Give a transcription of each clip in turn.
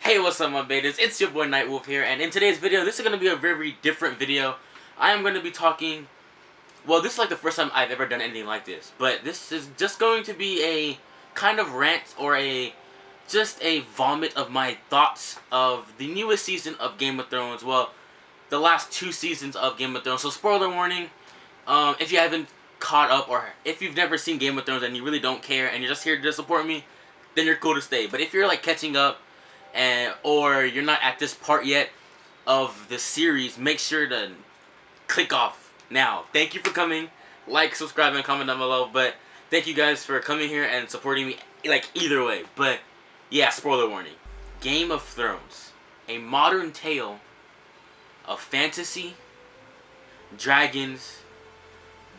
Hey, what's up, my betas? It's your boy Nightwolf here, and in today's video, this is going to be a very different video. I am going to be talking... Well, this is like the first time I've ever done anything like this, but this is just going to be a kind of rant or just a vomit of my thoughts of the newest season of Game of Thrones. Well, the last 2 seasons of Game of Thrones. So, spoiler warning, if you haven't caught up or if you've never seen Game of Thrones and you really don't care and you're just here to support me, then you're cool to stay. But if you're like catching up, or you're not at this part yet of the series, make sure to click off now. Thank you for coming. Like, subscribe, and comment down below. But thank you guys for coming here and supporting me, like, either way. But yeah, spoiler warning. Game of Thrones, a modern tale of fantasy, dragons,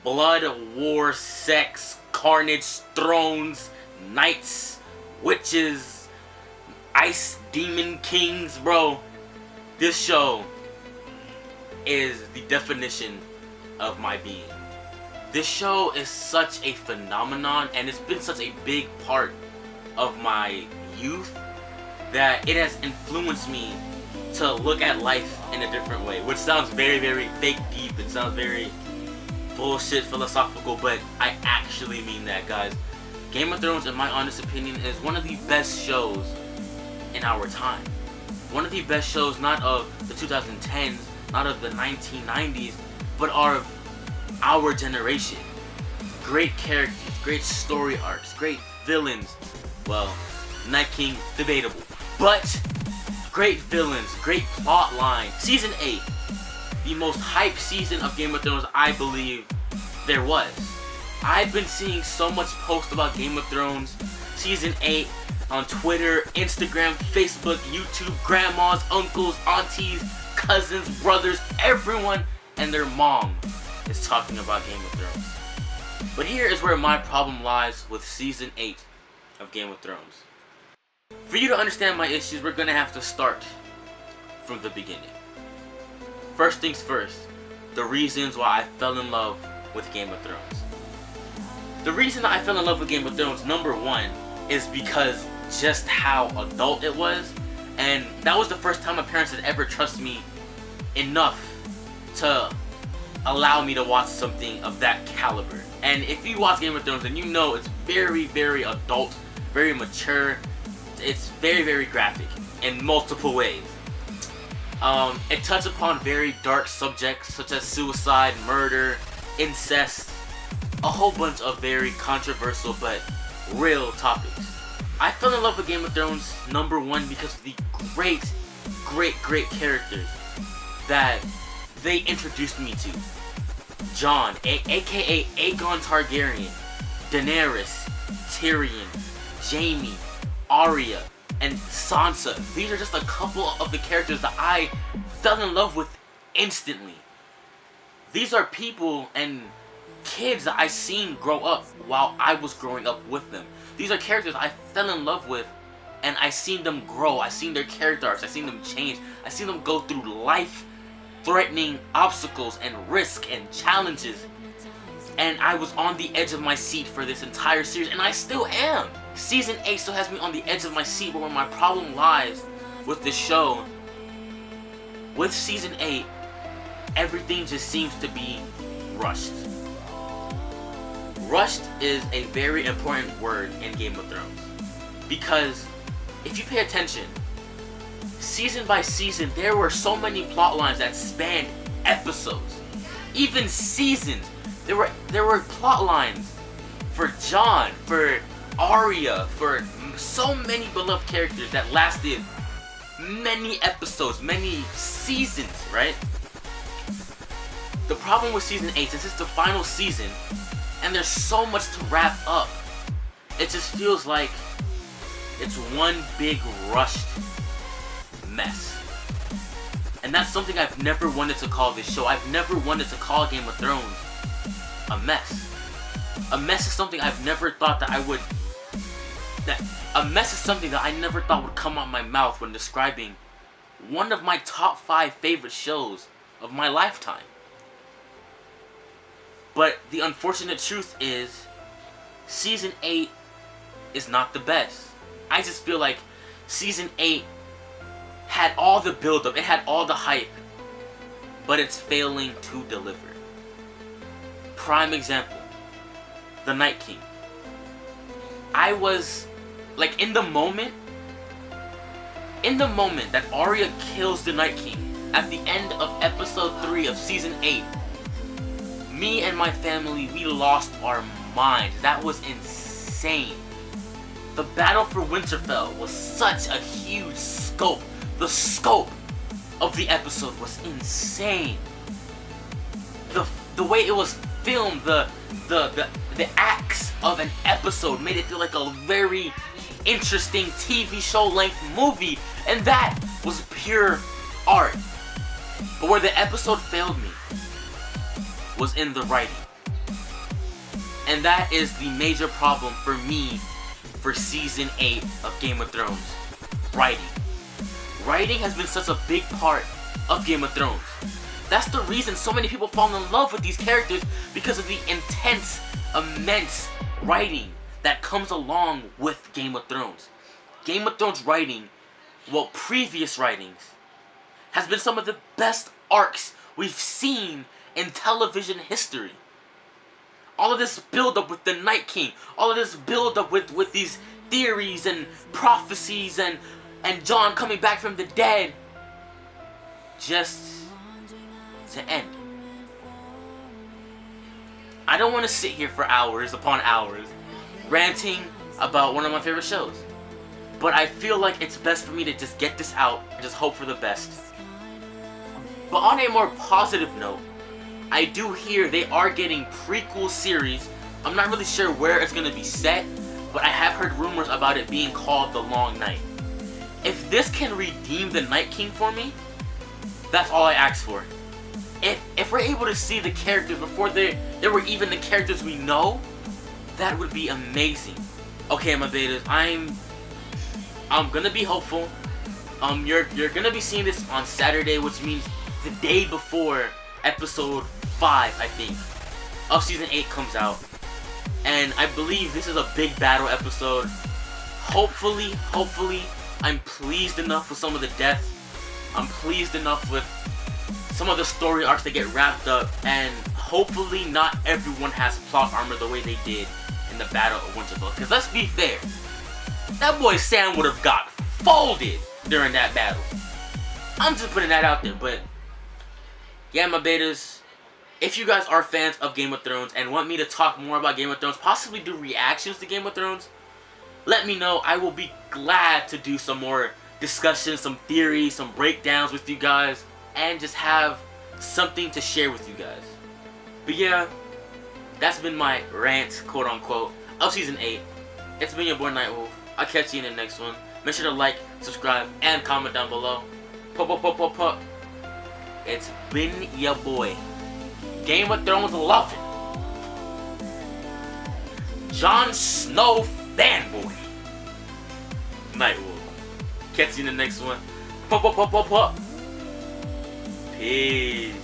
blood, war, sex, carnage, thrones, knights, witches, ice demon kings, bro. This show is the definition of my being. This show is such a phenomenon, and it's been such a big part of my youth that it has influenced me to look at life in a different way, which sounds very, very fake deep. It sounds very bullshit philosophical, but I actually mean that, guys. Game of Thrones, in my honest opinion, is one of the best shows in our time. One of the best shows, not of the 2010s, not of the 1990s, but of our generation. Great characters, great story arcs, great villains. Well, Night King, debatable. But great villains, great plot line. Season 8, the most hyped season of Game of Thrones I believe there was. I've been seeing so much post about Game of Thrones Season 8 on Twitter, Instagram, Facebook, YouTube. Grandmas, uncles, aunties, cousins, brothers, everyone and their mom is talking about Game of Thrones. But here is where my problem lies with Season 8 of Game of Thrones. For you to understand my issues, we're going to have to start from the beginning. First things first, the reasons why I fell in love with Game of Thrones. The reason that I fell in love with Game of Thrones, number one, is because just how adult it was, and that was the first time my parents had ever trusted me enough to allow me to watch something of that caliber. And if you watch Game of Thrones, then you know it's very, very adult, very mature. It's very, very graphic in multiple ways. It touches upon very dark subjects such as suicide, murder, incest, a whole bunch of very controversial but real topics. I fell in love with Game of Thrones, number one, because of the great characters that they introduced me to. Jon, aka Aegon Targaryen, Daenerys, Tyrion, Jaime, Arya, and Sansa. These are just a couple of the characters that I fell in love with instantly. These are people and kids that I seen grow up while I was growing up with them. These are characters I fell in love with, and I seen them grow. I seen their character arcs. I seen them change. I seen them go through life-threatening obstacles and risk and challenges. And I was on the edge of my seat for this entire series, and I still am. Season 8 still has me on the edge of my seat, but where my problem lies with this show, with Season 8, everything just seems to be rushed. Rushed is a very important word in Game of Thrones, because if you pay attention, season by season, there were so many plot lines that spanned episodes, even seasons. There were plot lines for Jon, for Arya, for so many beloved characters that lasted many episodes, many seasons, right? The problem with Season 8, since it's the final season, and there's so much to wrap up, it just feels like it's one big rushed mess. And that's something I've never wanted to call this show. I've never wanted to call Game of Thrones a mess. A mess is something I've never thought that I would... A mess is something that I never thought would come out my mouth when describing one of my top 5 favorite shows of my lifetime. But the unfortunate truth is, Season 8 is not the best. I just feel like Season 8 had all the build-up, it had all the hype, but it's failing to deliver. Prime example, the Night King. I was, like, in the moment that Arya kills the Night King, at the end of episode 3 of season 8, me and my family, we lost our minds. That was insane. The battle for Winterfell was such a huge scope. The scope of the episode was insane. The way it was filmed, the acts of an episode made it feel like a very interesting TV show length movie, and that was pure art. But where the episode failed me was in the writing. And that is the major problem for me for season 8 of Game of Thrones. Writing. Writing has been such a big part of Game of Thrones. That's the reason so many people fall in love with these characters, because of the intense, immense writing that comes along with Game of Thrones. Game of Thrones writing, well, previous writings, has been some of the best arcs we've seen in television history. All of this build-up with the Night King, all of this build-up with these theories and prophecies and Jon coming back from the dead, just to end. I don't want to sit here for hours upon hours ranting about one of my favorite shows, but I feel like it's best for me to just get this out and just hope for the best. But on a more positive note, I do hear they are getting prequel series. I'm not really sure where it's going to be set, but I have heard rumors about it being called The Long Night. If this can redeem the Night King for me, that's all I ask for. If we're able to see the characters before they were even the characters we know, that would be amazing. Okay, my betas, I'm gonna be hopeful. You're gonna be seeing this on Saturday, which means the day before episode 5, I think, of season 8 comes out. And I believe this is a big battle episode. Hopefully, I'm pleased enough with some of the deaths. I'm pleased enough with some of the story arcs that get wrapped up, and hopefully not everyone has plot armor the way they did in the Battle of Winterfell. Because let's be fair, that boy Sam would have got folded during that battle. I'm just putting that out there. But yeah, my betas, if you guys are fans of Game of Thrones and want me to talk more about Game of Thrones, possibly do reactions to Game of Thrones, let me know. I will be glad to do some more discussions, some theories, some breakdowns with you guys, and just have something to share with you guys. But yeah, that's been my rant, quote unquote, of season 8. It's been your boy Nightwolf. I'll catch you in the next one. Make sure to like, subscribe, and comment down below. It's been your boy, Game of Thrones loving, Jon Snow fanboy, Nightwolf. Catch you in the next one. Peace.